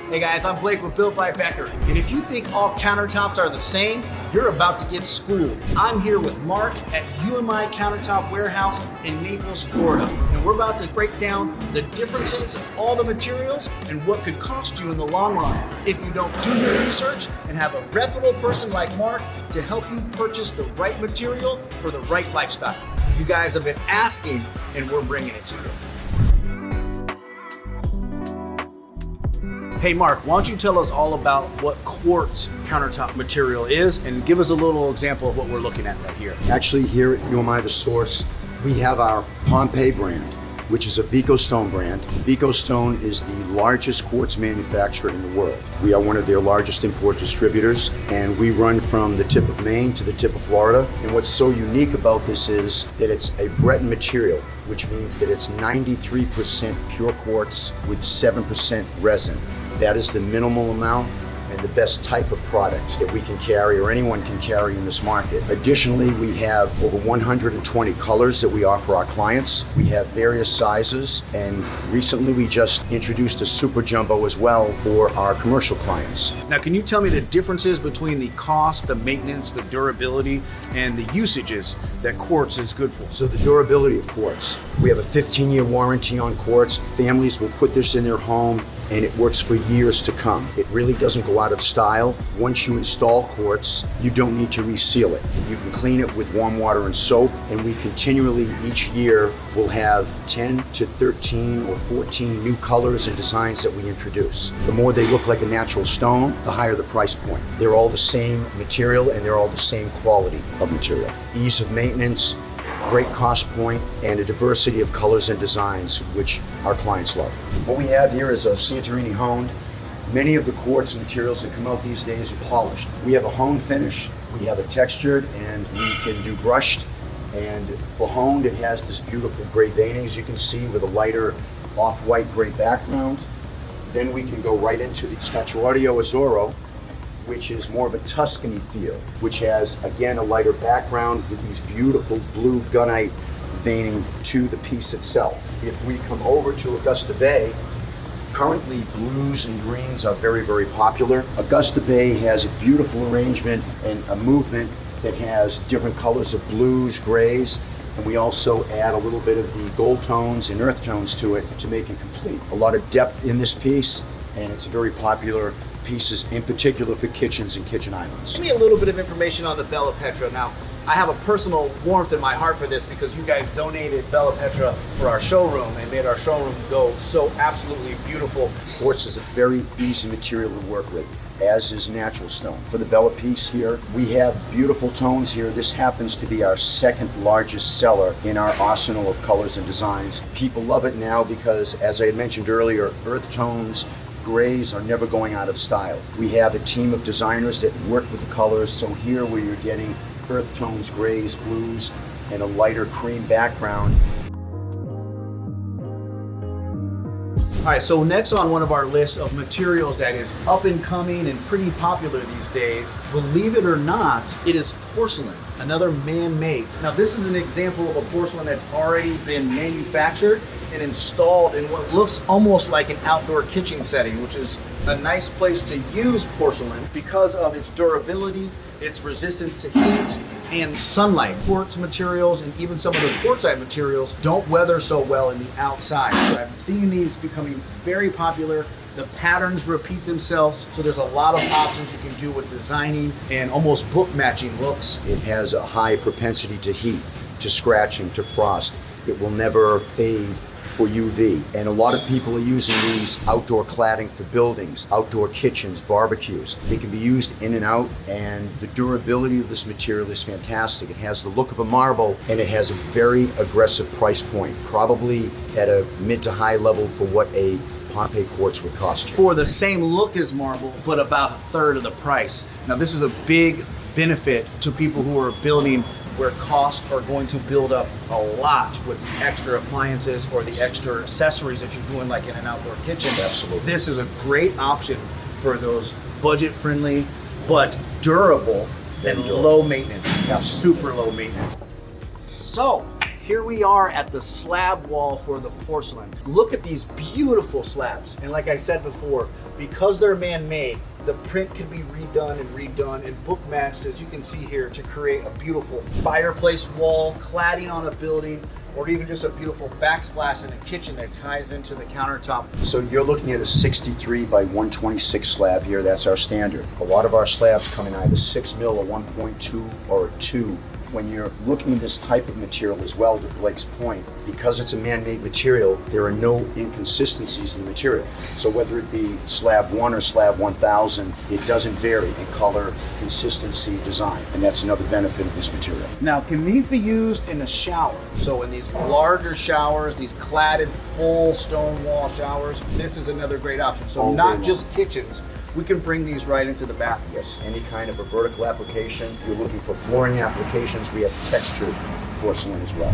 Hey guys, I'm Blake with Built by Becker. And if you think all countertops are the same, you're about to get schooled. I'm here with Mark at UMI Countertop Warehouse in Naples, Florida. And we're about to break down the differences of all the materials and what could cost you in the long run if you don't do your research and have a reputable person like Mark to help you purchase the right material for the right lifestyle. You guys have been asking and we're bringing it to you. Hey Mark, why don't you tell us all about what quartz countertop material is and give us a little example of what we're looking at right here. Actually, here at UMI The Source, we have our Pompeii brand, which is a Vico Stone brand. Vico Stone is the largest quartz manufacturer in the world. We are one of their largest import distributors, and we run from the tip of Maine to the tip of Florida. And what's so unique about this is that it's a Breton material, which means that it's 93% pure quartz with 7% resin. That is the minimal amount and the best type of product that we can carry or anyone can carry in this market. Additionally, we have over 120 colors that we offer our clients. We have various sizes, and recently we just introduced a super jumbo as well for our commercial clients. Now, can you tell me the differences between the cost, the maintenance, the durability, and the usages that quartz is good for? So the durability of quartz. We have a 15-year warranty on quartz. Families will put this in their home and it works for years to come. It really doesn't go out of style. Once you install quartz, you don't need to reseal it. You can clean it with warm water and soap, and we continually, each year, will have 10 to 13 or 14 new colors and designs that we introduce. The more they look like a natural stone, the higher the price point. They're all the same material and they're all the same quality of material. Ease of maintenance, great cost point, and a diversity of colors and designs, which our clients love. What we have here is a Santorini honed. Many of the quartz materials that come out these days are polished. We have a honed finish, we have a textured, and we can do brushed. And for honed, it has this beautiful gray veining, as you can see, with a lighter off-white gray background. Then we can go right into the Statuario Azzurro, which is more of a Tuscany feel, which has, again, a lighter background with these beautiful blue gunite veining to the piece itself. If we come over to Augusta Bay, currently blues and greens are very, very popular. Augusta Bay has a beautiful arrangement and a movement that has different colors of blues, grays, and we also add a little bit of the gold tones and earth tones to it to make it complete. A lot of depth in this piece, and it's a very popular pieces, in particular for kitchens and kitchen islands. Give me a little bit of information on the Bella Petra. Now, I have a personal warmth in my heart for this because you guys donated Bella Petra for our showroom and made our showroom go so absolutely beautiful. Quartz is a very easy material to work with, as is natural stone. For the Bella piece here, we have beautiful tones here. This happens to be our second largest seller in our arsenal of colors and designs. People love it now because, as I had mentioned earlier, earth tones, grays are never going out of style. We have a team of designers that work with the colors, so here where you're getting earth tones, grays, blues, and a lighter cream background. All right, so next on one of our lists of materials that is up and coming and pretty popular these days, believe it or not, it is porcelain, another man-made. Now this is an example of a porcelain that's already been manufactured and installed in what looks almost like an outdoor kitchen setting, which is a nice place to use porcelain because of its durability, its resistance to heat, and sunlight. Quartz materials and even some of the quartzite materials don't weather so well in the outside. So I've seen these becoming very popular. The patterns repeat themselves, so there's a lot of options you can do with designing and almost book matching looks. It has a high propensity to heat, to scratching, to frost. It will never fade for UV. And a lot of people are using these outdoor cladding for buildings, outdoor kitchens, barbecues. They can be used in and out, and the durability of this material is fantastic. It has the look of a marble, and it has a very aggressive price point, probably at a mid to high level for what a Pompeii quartz would cost you. For the same look as marble, but about a third of the price. Now this is a big benefit to people who are building where costs are going to build up a lot with the extra appliances or the extra accessories that you're doing like in an outdoor kitchen. Absolutely. This is a great option for those budget-friendly but durable and low maintenance. Super low maintenance. So here we are at the slab wall for the porcelain. Look at these beautiful slabs. And like I said before, Because they're man-made, the print can be redone and book matched, as you can see here, to create a beautiful fireplace wall, cladding on a building, or even just a beautiful backsplash in a kitchen that ties into the countertop. So you're looking at a 63 by 126 slab here. That's our standard. A lot of our slabs come in either 6 mil or 1.2 or a 2. When you're looking at this type of material as well, to Blake's point, because it's a man-made material, there are no inconsistencies in the material. So whether it be slab 1 or slab 1000, it doesn't vary in color, consistency, design. And that's another benefit of this material. Now, can these be used in a shower? So in these larger showers, these cladded full stone wall showers, this is another great option. So not just kitchens, we can bring these right into the bathroom. Yes, any kind of a vertical application. If you're looking for flooring applications, we have textured porcelain as well.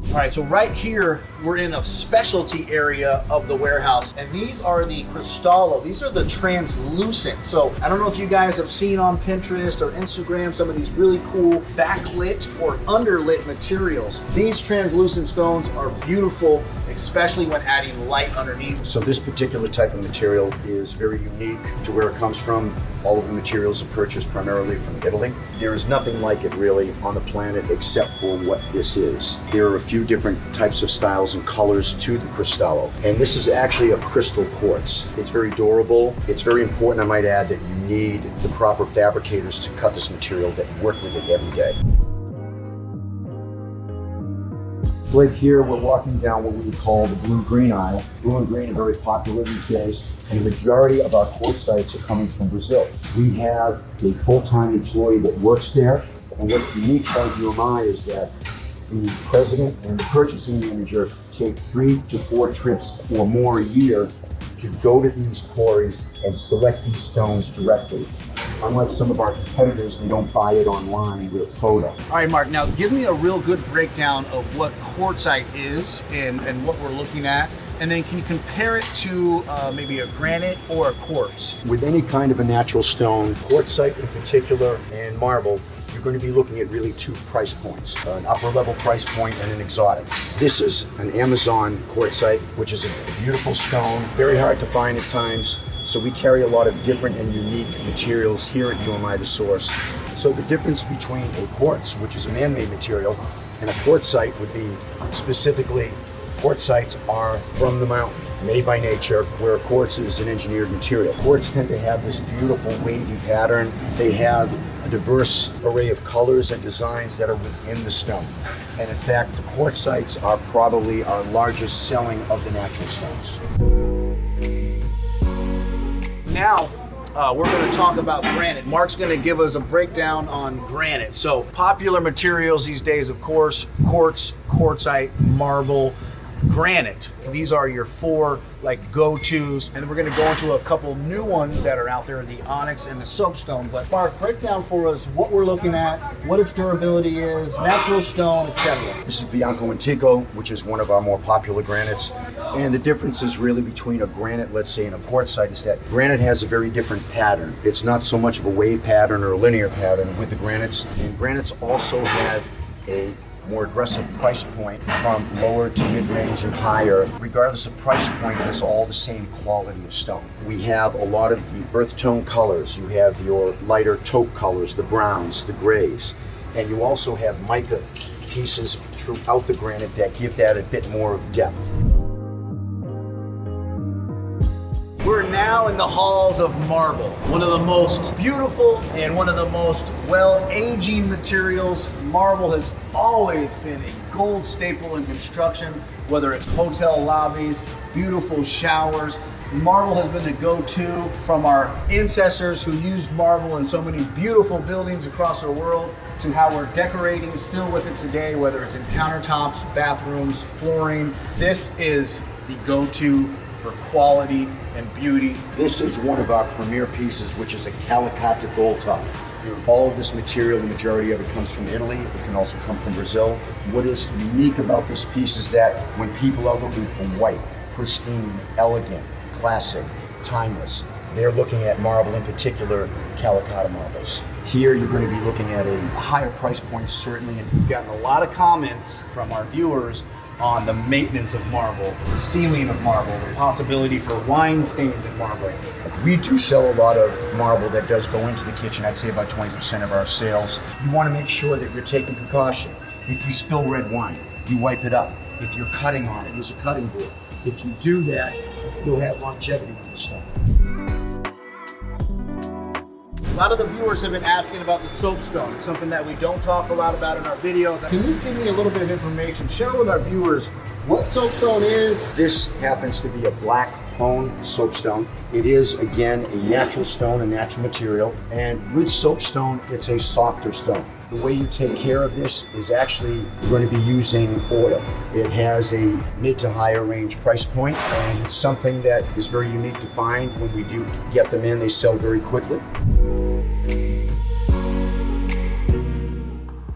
All right, so right here, we're in a specialty area of the warehouse, and these are the Cristallo. These are the translucent. So I don't know if you guys have seen on Pinterest or Instagram some of these really cool backlit or underlit materials. These translucent stones are beautiful, especially when adding light underneath. So this particular type of material is very unique to where it comes from. All of the materials are purchased primarily from Italy. There is nothing like it really on the planet except for what this is. There are a few different types of styles and colors to the Cristallo. And this is actually a crystal quartz. It's very durable. It's very important, I might add, that you need the proper fabricators to cut this material that work with it every day. Right here, we're walking down what we would call the blue-green aisle. Blue and green are very popular these days, and the majority of our quartzites are coming from Brazil. We have a full-time employee that works there, and what's unique about UMI is that the president and the purchasing manager take 3 to 4 trips or more a year to go to these quarries and select these stones directly. Unlike some of our competitors, they don't buy it online with a photo. All right, Mark, now give me a real good breakdown of what quartzite is and what we're looking at. And then can you compare it to maybe a granite or a quartz? With any kind of a natural stone, quartzite in particular and marble, you're going to be looking at really 2 price points, an upper level price point and an exotic. This is an Amazon quartzite, which is a beautiful stone, very hard to find at times. So we carry a lot of different and unique materials here at UMI to source. So the difference between a quartz, which is a man-made material, and a quartzite would be specifically, quartzites are from the mountain, made by nature, where quartz is an engineered material. Quartz tend to have this beautiful wavy pattern. They have a diverse array of colors and designs that are within the stone. And in fact, the quartzites are probably our largest selling of the natural stones. Now, we're going to talk about granite. Mark's going to give us a breakdown on granite. So popular materials these days, of course, quartz, quartzite, marble, granite. These are your 4 like go-tos, and we're going to go into a couple new ones that are out there, the onyx and the soapstone. But Mark, break down for us what we're looking at, what its durability is, natural stone, etc. This is Bianco Antico, which is one of our more popular granites. And the differences really between a granite, let's say, and a quartzite is that granite has a very different pattern. It's not so much of a wave pattern or a linear pattern with the granites. And granites also have a more aggressive price point from lower to mid-range and higher. Regardless of price point, it's all the same quality of stone. We have a lot of the earth tone colors. You have your lighter taupe colors, the browns, the grays, and you also have mica pieces throughout the granite that give that a bit more of depth. We're now in the halls of marble, one of the most beautiful and one of the most well-aging materials. Marble has always been a gold staple in construction, whether it's hotel lobbies, beautiful showers. Marble has been a go-to from our ancestors who used marble in so many beautiful buildings across the world to how we're decorating still with it today, whether it's in countertops, bathrooms, flooring. This is the go-to for quality and beauty. This is one of our premier pieces, which is a Calicata gold top. All of this material, the majority of it comes from Italy. It can also come from Brazil. What is unique about this piece is that when people are looking for white, pristine, elegant, classic, timeless, they're looking at marble, in particular Calicata marbles. Here you're going to be looking at a higher price point, certainly. We've gotten a lot of comments from our viewers on the maintenance of marble, the sealing of marble, the possibility for wine stains in marble. We do sell a lot of marble that does go into the kitchen. I'd say about 20% of our sales. You want to make sure that you're taking precaution. If you spill red wine, you wipe it up. If you're cutting on it, use a cutting board. If you do that, you'll have longevity with the stone. A lot of the viewers have been asking about the soapstone. It's something that we don't talk a lot about in our videos. Can you give me a little bit of information? Share with our viewers what soapstone is. This happens to be a black honed soapstone. It is, again, a natural stone, a natural material. And with soapstone, it's a softer stone. The way you take care of this is actually going to be using oil. It has a mid to higher range price point, and it's something that is very unique to find. When we do get them in, they sell very quickly.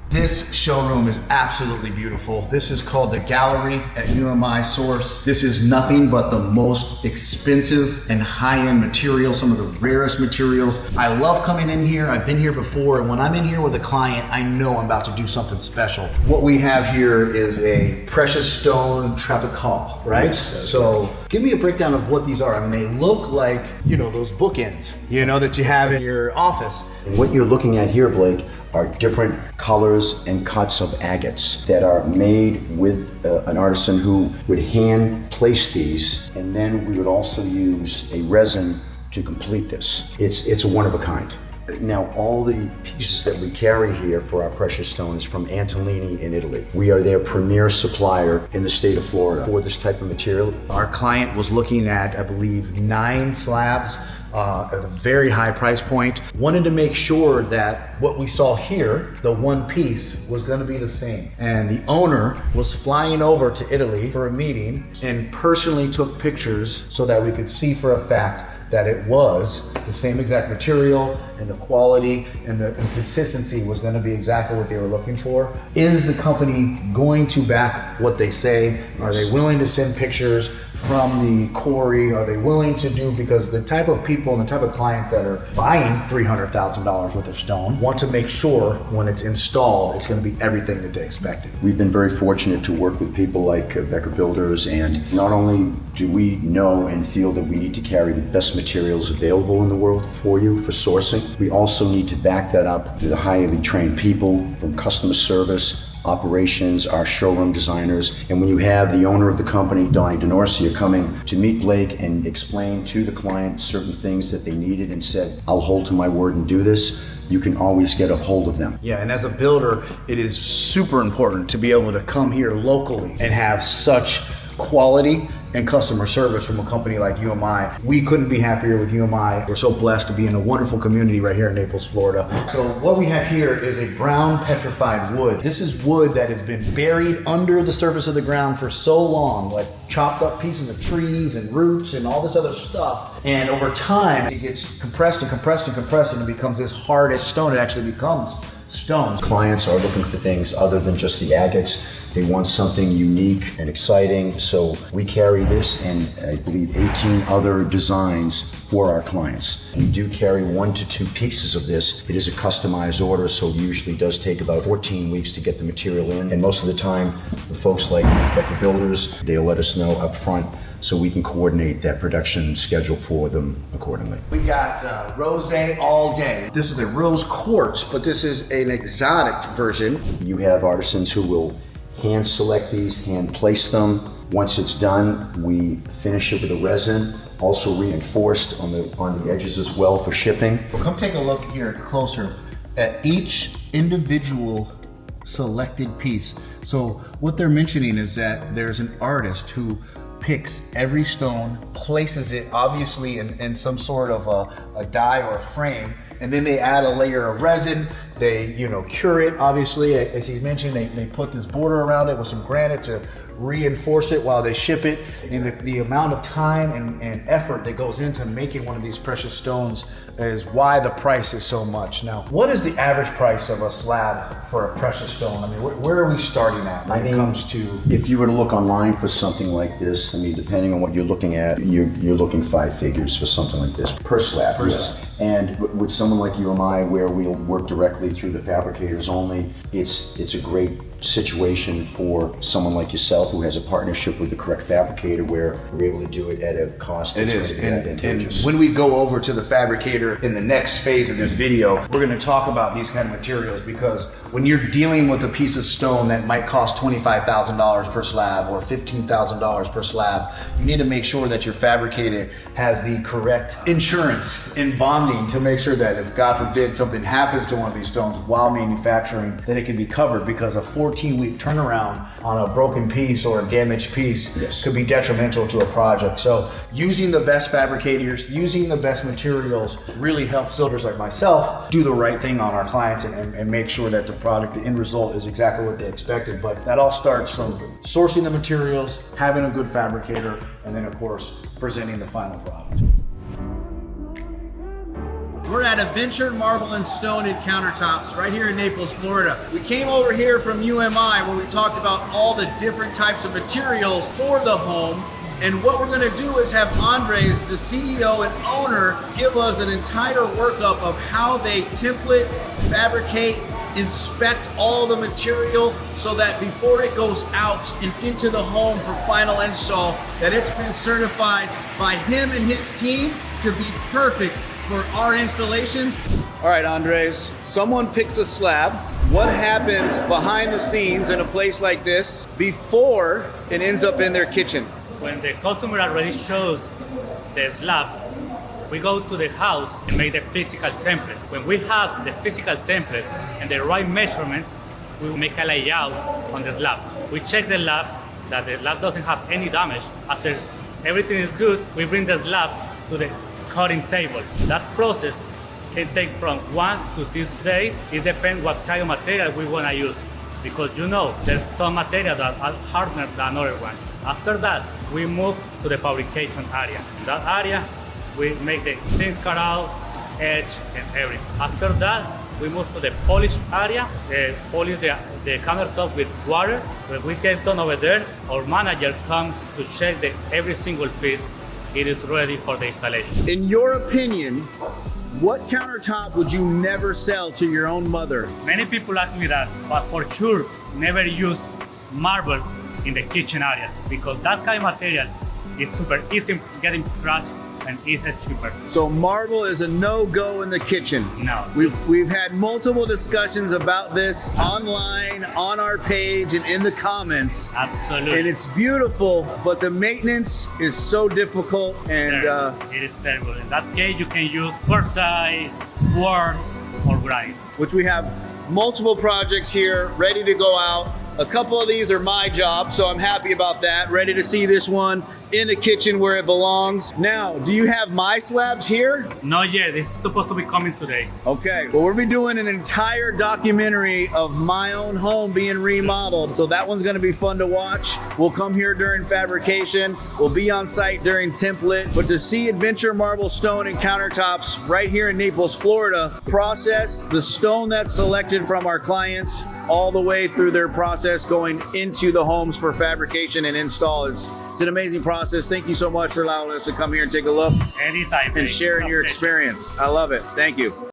This showroom is absolutely beautiful. This is called the Gallery at UMI Source. This is nothing but the most expensive and high-end materials, some of the rarest materials. I love coming in here. I've been here before, and when I'm in here with a client, I know I'm about to do something special. What we have here is a precious stone trapezoid, right? Yes, so give me a breakdown of what these are. I mean, they look like, you know, those bookends, you know, that you have in your office. And what you're looking at here, Blake, are different colors and cuts of agates that are made with an artisan who would hand place these, and then we would also use a resin to complete this. It's a one of a kind. Now, all the pieces that we carry here for our precious stones from Antolini in Italy. We are their premier supplier in the state of Florida for this type of material. Our client was looking at, I believe, 9 slabs at a very high price point. Wanted to make sure that what we saw here, the one piece, was going to be the same. And the owner was flying over to Italy for a meeting and personally took pictures so that we could see for a fact that it was the same exact material, and the quality and the consistency was going to be exactly what they were looking for. Is the company going to back what they say? Are they willing to send pictures from the quarry? Are they willing to do, because the type of people and the type of clients that are buying $300,000 worth of stone want to make sure when it's installed, it's going to be everything that they expected. We've been very fortunate to work with people like Becker Builders, and not only do we know and feel that we need to carry the best materials available in the world for you for sourcing, we also need to back that up with the highly trained people from customer service, operations, our showroom designers. And when you have the owner of the company, Donnie DeNorcia, coming to meet Blake and explain to the client certain things that they needed and said, I'll hold to my word and do this, you can always get a hold of them. Yeah, and as a builder, it is super important to be able to come here locally and have such quality and customer service from a company like UMI. We couldn't be happier with UMI. We're so blessed to be in a wonderful community right here in Naples, Florida. So what we have here is a brown petrified wood. This is wood that has been buried under the surface of the ground for so long, like chopped up pieces of trees and roots and all this other stuff. And over time, it gets compressed and compressed and compressed, and it becomes this hard as stone. It actually becomes stone. Clients are looking for things other than just the agates. They want something unique and exciting. So we carry this and I believe 18 other designs for our clients. We do carry 1 to 2 pieces of this. It is a customized order, so it usually does take about 14 weeks to get the material in. And most of the time, the folks like Becker Builders, they'll let us know up front so we can coordinate that production schedule for them accordingly. We got rose all day. This is a rose quartz, but this is an exotic version. You have artisans who will hand select these, hand place them. Once it's done, we finish it with a resin, also reinforced on the edges as well for shipping. Well, come take a look here closer at each individual selected piece. So what they're mentioning is that there's an artist who picks every stone, places it obviously in some sort of a die or a frame, and then they add a layer of resin. They, cure it, obviously, as he's mentioned. They put this border around it with some granite to reinforce it while they ship it. And the amount of time and effort that goes into making one of these precious stones is why the price is so much. Now, what is the average price of a slab for a precious stone? I mean, where are we starting at when it comes to? If you were to look online for something like this, depending on what you're looking at, you're looking 5 figures for something like this per slab. Yes. And with someone like UMI, where we'll work directly through the fabricators only, it's a great situation for someone like yourself who has a partnership with the correct fabricator where we're able to do it at a cost that's going to be advantageous. And when we go over to the fabricator in the next phase of this video, we're going to talk about these kind of materials, because when you're dealing with a piece of stone that might cost $25,000 per slab or $15,000 per slab, you need to make sure that your fabricator has the correct insurance and bonding to make sure that if God forbid something happens to one of these stones while manufacturing, that it can be covered, because a 14-week turnaround on a broken piece or a damaged piece could be detrimental to a project. So using the best fabricators, using the best materials really helps builders like myself do the right thing on our clients and make sure that the product, the end result, is exactly what they expected. But that all starts from sourcing the materials, having a good fabricator, and then of course presenting the final product. We're at Adventure Marble and Stone and Countertops right here in Naples, Florida. We came over here from UMI where we talked about all the different types of materials for the home. And what we're gonna do is have Andres, the CEO and owner, give us an entire workup of how they template, fabricate, inspect all the material so that before it goes out and into the home for final install, that it's been certified by him and his team to be perfect for our installations. All right, Andres, someone picks a slab. What happens behind the scenes in a place like this before it ends up in their kitchen? When the customer already shows the slab, we go to the house and make the physical template. When we have the physical template and the right measurements, we will make a layout on the slab. We check the slab, that the slab doesn't have any damage. After everything is good, we bring the slab to the cutting table. That process can take from 1 to 6 days. It depends what kind of material we want to use, because you know there's some material that are harder than other ones. After that, we move to the fabrication area. In that area, we make the thin cutout, edge, and everything. After that, we move to the polish area, polish the countertop with water. When we get done over there, our manager comes to check that every single piece it is ready for the installation. In your opinion, what countertop would you never sell to your own mother? Many people ask me that, but for sure, never use marble in the kitchen areas, because that kind of material is super easy getting crushed and is cheaper. So marble is a no-go in the kitchen. No. We've had multiple discussions about this online, on our page, and in the comments. Absolutely. And it's beautiful, but the maintenance is so difficult, and it is terrible. In that case, you can use Quartzite, Quartz, or granite. which we have multiple projects here ready to go out. A couple of these are my job, so I'm happy about that. Ready to see this one in the kitchen where it belongs. Now, do you have my slabs here? Not yet. This is supposed to be coming today. Okay, well, we'll be doing an entire documentary of my own home being remodeled, so that one's gonna be fun to watch. We'll come here during fabrication. We'll be on site during template. But to see Adventure Marble, Stone, and Countertops right here in Naples, Florida, process the stone that's selected from our clients all the way through their process going into the homes for fabrication and install it's an amazing process. Thank you so much for allowing us to come here and take a look Anytime. and sharing your experience. I love it. Thank you.